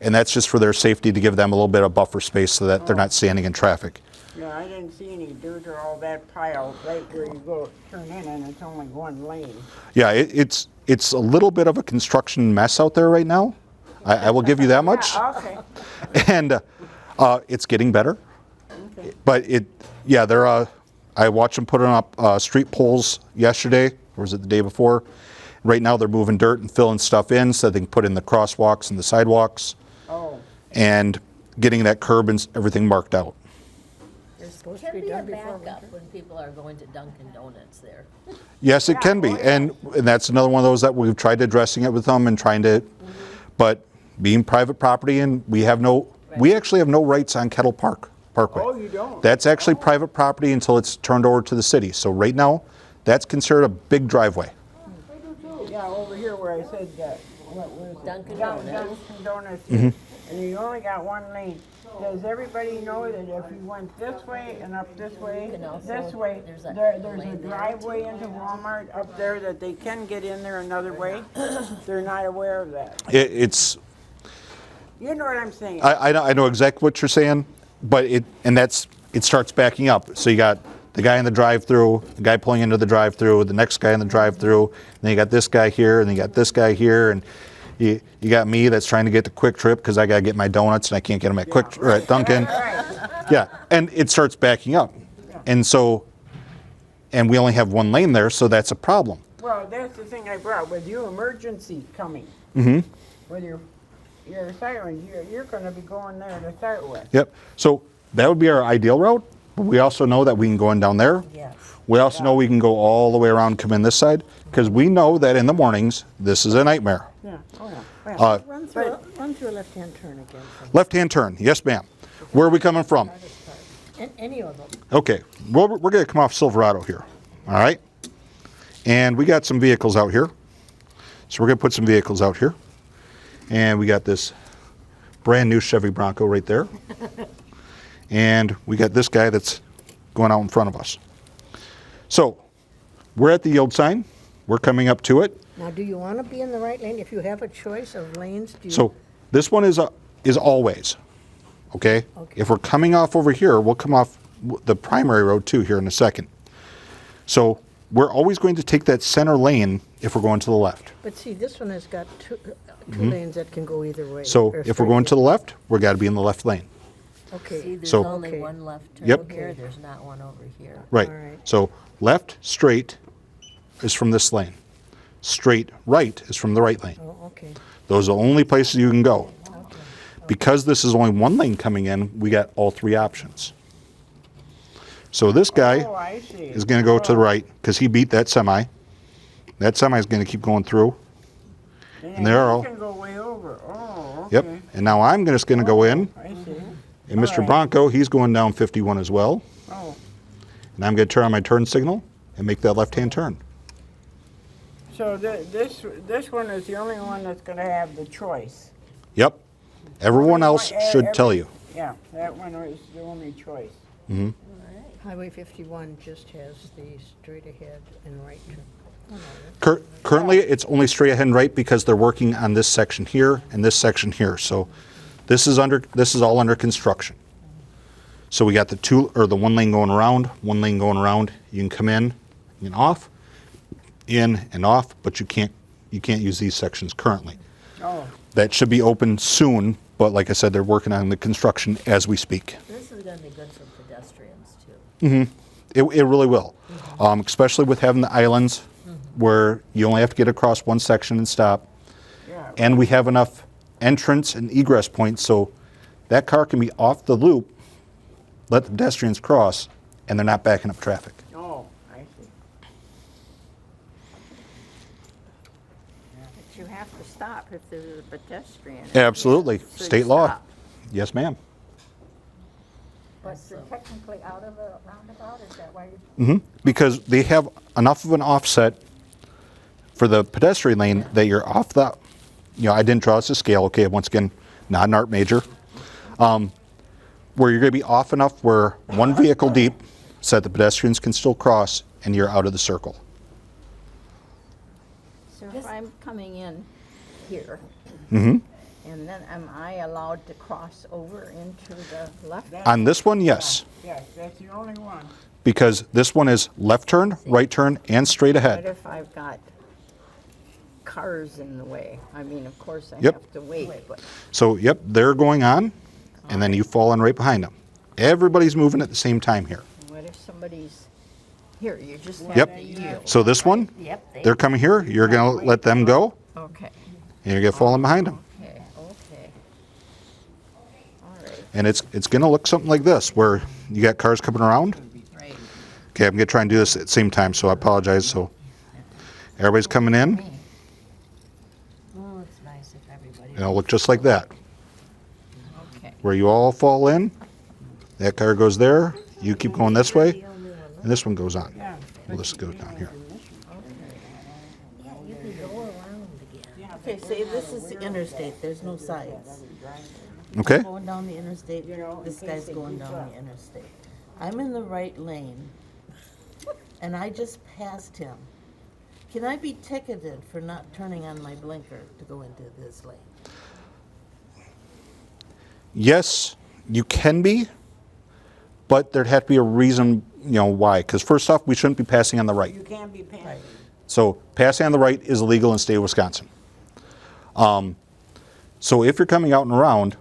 And that's just for their safety, to give them a little bit of buffer space so that they're not standing in traffic. Yeah, I didn't see any dirt or all that pile right where you go turn in, and it's only 1 lane. Yeah, it's a little bit of a construction mess out there right now. I will give you that much. Yeah, okay. And it's getting better. Okay. But I watched them putting up street poles yesterday, or was it the day before? Right now they're moving dirt and filling stuff in so they can put in the crosswalks and the sidewalks. Oh. And getting that curb and everything marked out. It's supposed to Can be be a done before backup winter. when people are going to Dunkin' Donuts there. Yes, it can be. And that's another one of those that we've tried addressing it with them and trying to, but being private property, and we actually have no rights on Kettle Parkway. Oh, you don't? That's actually private property until it's turned over to the city. So right now, that's considered a big driveway. Yeah, over here where I said that. What was it? Dunkin' Dunkin' Donuts. Donuts. And you only got 1 lane. Does everybody know that if you went this way and up this way, can also- this way, there's a there's a lane there, driveway into Walmart up there that they can get in there another way? They're not aware of that. You know what I'm saying? I know exactly what you're saying, but it starts backing up. So you got the guy in the drive-through, the guy pulling into the drive-through, the next guy in the drive-through, and then you got this guy here, and then you got this guy here, and you got me that's trying to get to Quick Trip because I got to get my donuts and I can't get them at or at Dunkin'. Yeah, and it starts backing up. And we only have 1 lane there, so that's a problem. Well, that's the thing I brought with you, emergency coming. With your sirens, you're going to be going there to start with. Yep. So that would be our ideal route, but we also know that we can go in down there. Yes. We also know we can go all the way around, come in this side, because we know that in the mornings, this is a nightmare. Yeah. Oh, yeah. Run through a left-hand turn again. Left-hand turn, yes ma'am. Where are we coming from? Any of them. Okay, well, we're going to come off Silverado here, all right? And we got some vehicles out here. So we're going to put some vehicles out here. And we got this brand new Chevy Bronco right there. And we got this guy that's going out in front of us. So we're at the yield sign. We're coming up to it. Now, do you want to be in the right lane? If you have a choice of lanes, do you? So this one is always, okay? If we're coming off over here, we'll come off the primary road too here in a second. So we're always going to take that center lane if we're going to the left. But see, this one has got two lanes that can go either way. So or if we're going to the left, we've got to be in the left lane. Okay. See, there's So- only one left turn Yep. here, there's not one over here. Right. All right. So left straight is from this lane. Straight right is from the right lane. Oh, okay. Those are the only places you can go. Because this is only one lane coming in, we got all three options. So this guy Oh, I see. is going to go to the right because he beat that semi. That semi is going to keep going through. And they're all. You can go way over. Oh, okay. Yep. And now I'm just going to go in. I see. And Mr. All right. Bronco, he's going down 51 as well. Oh, And I'm going to turn on my turn signal and make that left-hand turn. so this one is the only one that's going to have the choice. Yep. Everyone else should tell you. Yeah, that one is the only choice. Hmm. Highway 51 just has the straight ahead and right turn. Oh, no, that's- Currently, it's only straight ahead and right because they're working on this section here and this section here. So this is all under construction. So we got the one lane going around, one lane going around. You can come in and off, in and off, but you can't use these sections currently. Oh, That should be open soon, but like I said, they're working on the construction as we speak. This is gonna be good for pedestrians too. It really will, especially with having the islands where you only have to get across one section and stop. yeah. And we have enough entrance and egress points so that car can be off the loop, let the pedestrians cross, and they're not backing up traffic. Oh, I see. But you have to stop if there's a pedestrian. Absolutely. So State you law. stop. Yes, ma'am. But you're technically out of a roundabout, is that why you? Because they have enough of an offset for the pedestrian lane that you're off the, I didn't draw this to scale, okay, once again, not an art major, where you're going to be off enough where one vehicle deep so that the pedestrians can still cross and you're out of the circle. So if I'm coming in here, Mm-hmm. and then am I allowed to cross over into the left? On this one, yes, Yes, that's the only one. because this one is left turn, right turn, and straight What ahead. if I've got cars in the way? I mean, of course, I Yep. have to wait, but So, yep, they're going on, and then you fall in right behind them. Everybody's moving at the same time here. what if somebody's here? You just have Yep. to yield. So this one, Yep. they're coming here, you're going to let them go, Okay, and you're going to fall in behind them. okay. All right, And it's going to look something like this, where you got cars coming around. right. Okay, I'm going to try and do this at the same time, so I apologize. So everybody's coming in, Oh, it's nice if everybody. and it'll look just like that, Okay. where you all fall in, that car goes there, you keep going this way, and this one goes on. Yeah. Well, this goes down here. Yeah, you can go around again. Okay, say this is the interstate, there's no sides. Okay? Going down the interstate, this guy's going down the interstate. I'm in the right lane, and I just passed him. Can I be ticketed for not turning on my blinker to go into this lane? Yes, you can be, but there'd have to be a reason, why. Because first off, we shouldn't be passing on the right. You can't be passing. So passing on the right is illegal in the state of Wisconsin. So if you're coming out and around,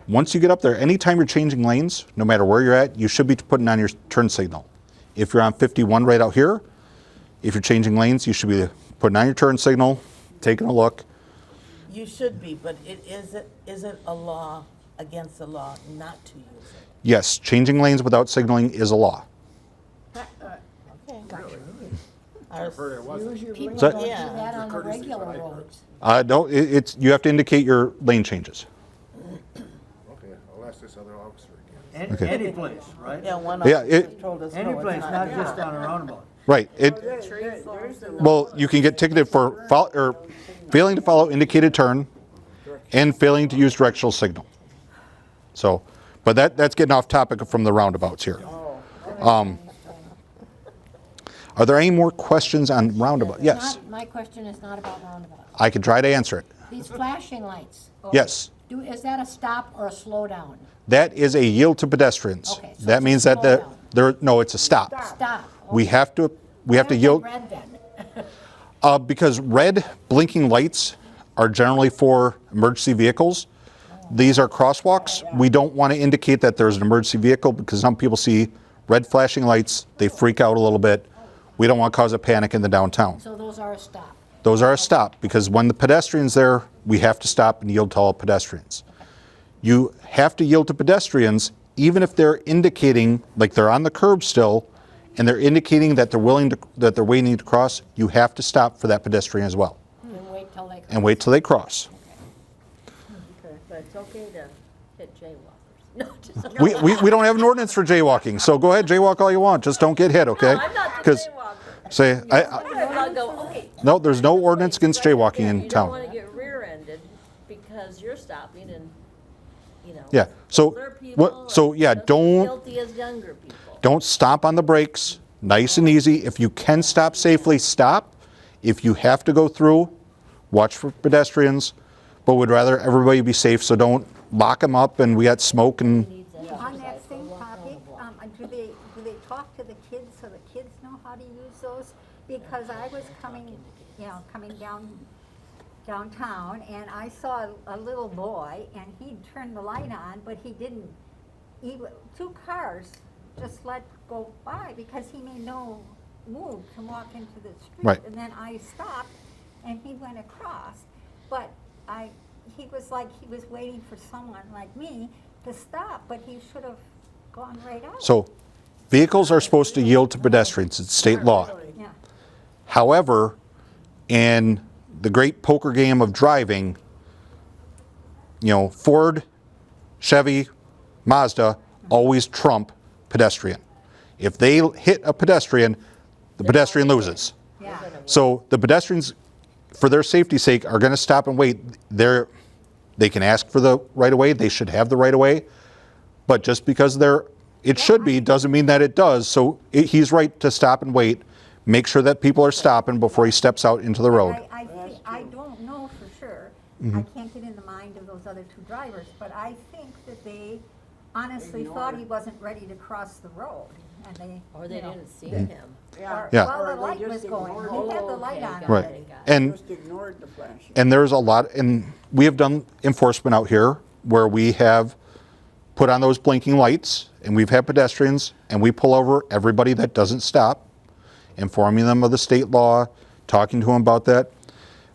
once you get up there, anytime you're changing lanes, no matter where you're at, you should be putting on your turn signal. If you're on 51 right out here, if you're changing lanes, you should be putting on your turn signal, taking a look. You should be, but is it a law against the law not to use it? Yes, changing lanes without signaling is a law. Okay. People that- don't do Yeah. that on the regular roads. No, you have to indicate your lane changes. Okay, I'll ask this other officer again. Okay. Any place, right? Yeah, one Yeah, officer it- told us, Any no, place, it's not not. just on a roundabout. Right. Well, you can get ticketed for failing to follow indicated turn and failing to use directional signal. So, but that's getting off topic from the roundabouts here. Are there any more questions on roundabout? Yes. My question is not about roundabouts. I can try to answer it. These flashing lights. Yes. Is that a stop or a slow down? That is a yield to pedestrians. Okay, so That it's a means that slowdown. no, it's a stop. Stop. We have to Why aren't they yield red then? because red blinking lights are generally for emergency vehicles. These are crosswalks. We don't want to indicate that there's an emergency vehicle because some people see red flashing lights, they freak out a little bit. We don't want to cause a panic in the downtown. So those are a stop. Those are a stop because when the pedestrian's there, we have to stop and yield to all pedestrians. You have to yield to pedestrians even if they're indicating, like they're on the curb still, and they're indicating that they're waiting to cross. You have to stop for that pedestrian as well. And wait till they cross. Okay, but it's okay to hit jaywalkers. No, just. We don't have an ordinance for jaywalking, so go ahead, jaywalk all you want. Just don't get hit, okay? No, I'm not the Because jaywalker. say, Go, okay. no, there's no ordinance against jaywalking in You don't town. want to get rear-ended because you're stopping and, Yeah. So, older people so are yeah, just as don't guilty as younger people. don't stomp on the brakes. Nice and easy. If you can stop safely, stop. If you have to go through, watch for pedestrians, but would rather everybody be safe. So don't lock them up and we got smoke and. On that same topic, do they talk to the kids so the kids know how to use those? Because I was coming downtown and I saw a little boy and he'd turned the light on, but he didn't. Two cars just let go by because he made no move to walk into the street. Right. And then I stopped and he went across, but he was like he was waiting for someone like me to stop, but he should have gone right out. So vehicles are supposed to yield to pedestrians. It's state law. Yeah. However, in the great poker game of driving, Ford, Chevy, Mazda always trump pedestrian. If they hit a pedestrian, the pedestrian loses. Yeah. So the pedestrians, for their safety's sake, are going to stop and wait. They can ask for the right of way. They should have the right of way. But just because it should be doesn't mean that it does. So he's right to stop and wait. Make sure that people are stopping before he steps out into the road. I don't know for sure. Mm-hmm. I can't get in the mind of those other two drivers, but I think that they honestly thought he wasn't ready to cross the road, and Or they didn't see Mm-hmm. him. Or, Yeah. Well, the Or they light just was going. ignored He had the it. light Okay, on got Right. already. And Just ignored the flashing. And there's a lot, and we have done enforcement out here where we have put on those blinking lights and we've had pedestrians and we pull over everybody that doesn't stop, informing them of the state law, talking to them about that.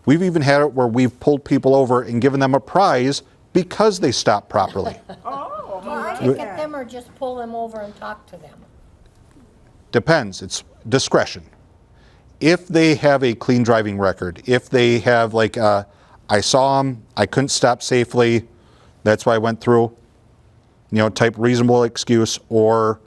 We've even had it where we've pulled people over and given them a prize because they stopped properly. Oh, Do you ticket them or just pull them over and talk to them? Depends, it's discretion. If they have a clean driving record, if they have I saw them, I couldn't stop safely, that's why I went through, type reasonable excuse, or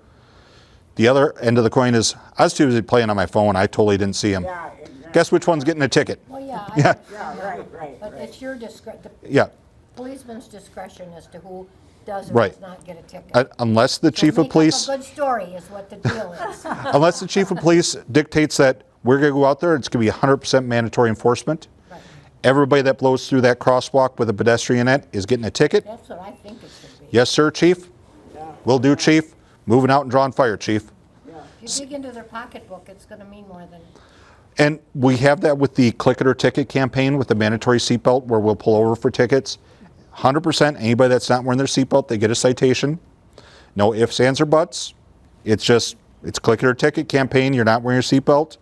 the other end of the coin is, I was too busy playing on my phone, I totally didn't see him. yeah, exactly. Guess which one's getting a ticket? Well, yeah. Yeah. Yeah, right. But it's your discretion, Yeah, policeman's discretion as to who does or Right. does not get a ticket. unless the chief of police, Make up a good story is what the deal is. unless the chief of police dictates that we're gonna go out there, it's gonna be 100% mandatory enforcement. Right. Everybody that blows through that crosswalk with a pedestrian in it is getting a ticket. That's what I think it should be. Yes, sir, chief? Will do, chief. Moving out and drawing fire, chief. If you dig into their pocketbook, it's gonna mean more than, And we have that with the click it or ticket campaign with the mandatory seatbelt where we'll pull over for tickets. 100%, anybody that's not wearing their seatbelt, they get a citation. No ifs, ands, or buts. It's click it or ticket campaign. You're not wearing your seatbelt.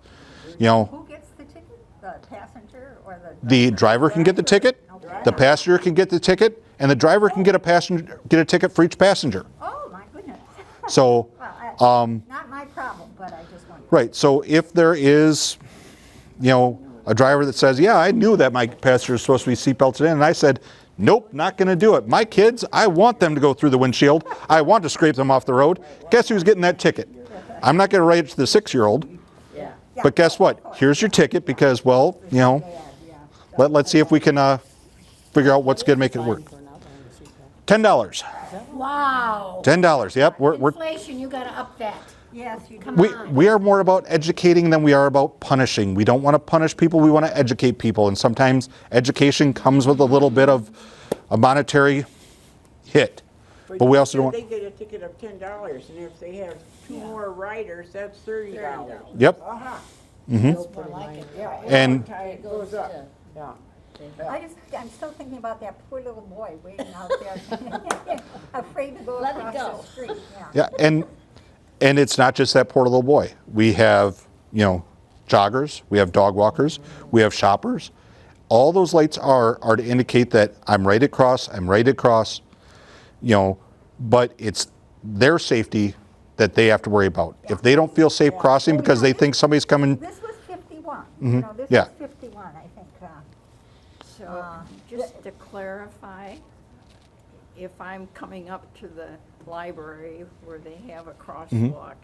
Who gets the ticket? The passenger or the The driver can get the ticket, the passenger can get the ticket, and the driver can get a ticket for each passenger. Oh, my goodness. So, Well, not my problem, but I just wondered. right, so if there is, a driver that says, yeah, I knew that my passenger was supposed to be seatbelted in, and I said, Nope, not going to do it. My kids, I want them to go through the windshield. I want to scrape them off the road. Guess who's getting that ticket? I'm not going to write it to the 6-year-old. Yeah. But guess what? Here's your ticket because, well, you know, let's see if we can figure out what's going to make it work. $10. Wow. $10. Yep. We're Inflation, you gotta up that. Yes, you do. Come we, on. we are more about educating than we are about punishing. We don't want to punish people. We want to educate people. And sometimes education comes with a little bit of a monetary hit. But we also don't want. They get a ticket of $10, and if they have 2 more riders, that's $30. Yep. Aha. Mm-hmm. Yeah. And It goes up. Yeah. I'm still thinking about that poor little boy waiting out there, afraid to go Let it across go. the street. yeah, and it's not just that poor little boy. We have, you know, joggers, we have dog walkers, we have shoppers. All those lights are to indicate that I'm ready to cross, you know, but it's their safety that they have to worry about. If they don't feel safe crossing because they think somebody's coming. This was 51. Mhm. You know, this Yeah. was 51, I think. So, just to clarify, if I'm coming up to the library where they have a crosswalk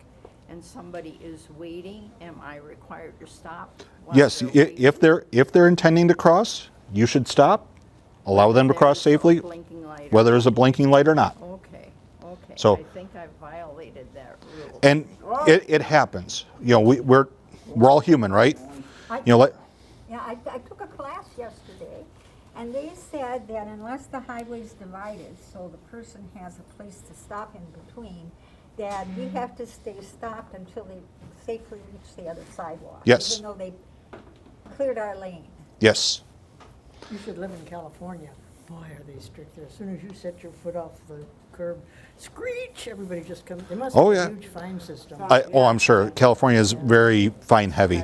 and somebody is waiting, am I required to stop? while Yes, they're waiting? if they're intending to cross, you should stop, allow them to cross There's no safely, blinking light or whether there's a blinking light or not. Okay, okay. So- I think I violated that rule. And it happens. You know, we're all human, right? You know, Yeah, I took a class yesterday, and they said that unless the highway's divided, so the person has a place to stop in between, that you have to stay stopped until they safely reach the other sidewalk. Yes. Even though they cleared our lane. yes. You should live in California. Boy, are they strict there. As soon as you set your foot off the curb, screech, everybody just comes. They must Oh, have yeah. a huge fine system. I'm sure. California is very fine heavy.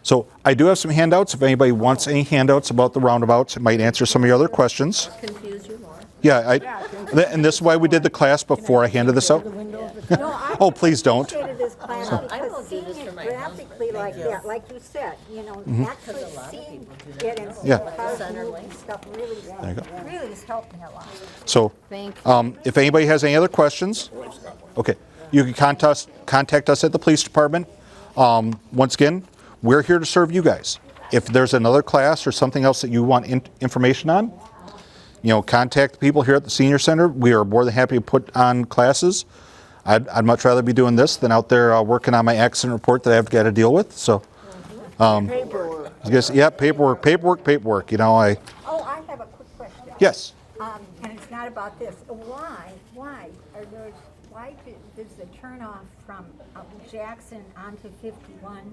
So I do have some handouts. If anybody wants any handouts about the roundabouts, it might answer some of your other questions. Confuse you more. Yeah, and this is why we did the class before I handed this out. No, I Oh, please don't. appreciated this class I because will do seeing this for it my house, graphically like that, like you said, you know, actually seeing it and seeing Yeah. cars move and stuff really, There you go. really has helped me a lot. So, Thank you. if anybody has any other questions, okay, you can contact us at the police department. Once again, we're here to serve you guys. If there's another class or something else that you want information on, you know, contact the people here at the senior center. We are more than happy to put on classes. I'd much rather be doing this than out there working on my accident report that I've got to deal with. So, Paperwork. I guess, yeah, paperwork. You know, Oh, I have a quick question. yes. And it's not about this. Why does the turnoff from Jackson onto 51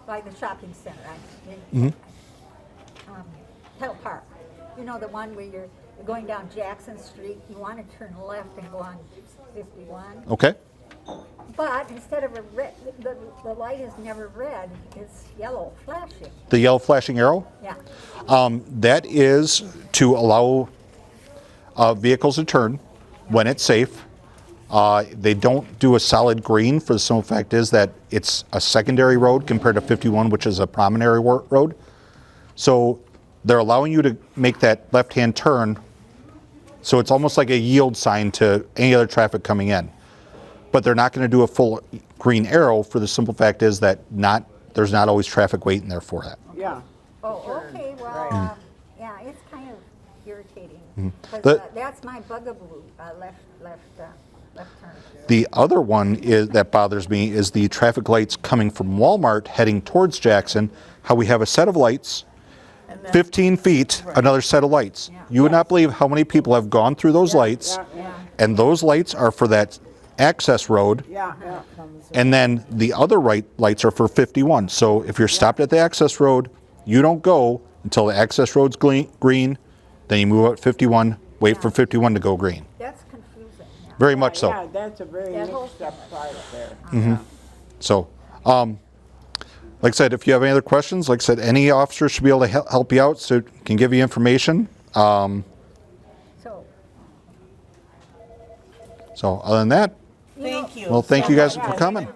by the shopping center, Hill Park? You know, the one where you're going down Jackson Street, you want to turn left and go on 51. Okay. But instead of a red, the light is never red, it's yellow flashing. The yellow flashing arrow? Yeah. That is to allow vehicles to turn when it's safe. They don't do a solid green for the simple fact is that it's a secondary road compared to 51, which is a primary road. So they're allowing you to make that left-hand turn. So it's almost like a yield sign to any other traffic coming in. But they're not going to do a full green arrow for the simple fact is that there's not always traffic waiting there for that. Yeah. Oh, okay, well, yeah, it's kind of irritating. Because The- that's my bugaboo, left turn. The other one that bothers me is the traffic lights coming from Walmart heading towards Jackson, how we have a set of lights, 15 feet, another set of lights. You would not believe how many people have gone through those lights, and those lights are for that access road, Yeah. and then the other lights are for 51. So if you're stopped at the access road, you don't go until the access road's green, then you move up 51, wait for 51 to go green. That's confusing, yeah. Very much so. Yeah, that's a very That whole mixed up part there. So, like I said, if you have any other questions, like I said, any officer should be able to help you out, so can give you information. So, So other than that, Thank you. well, thank you guys for coming.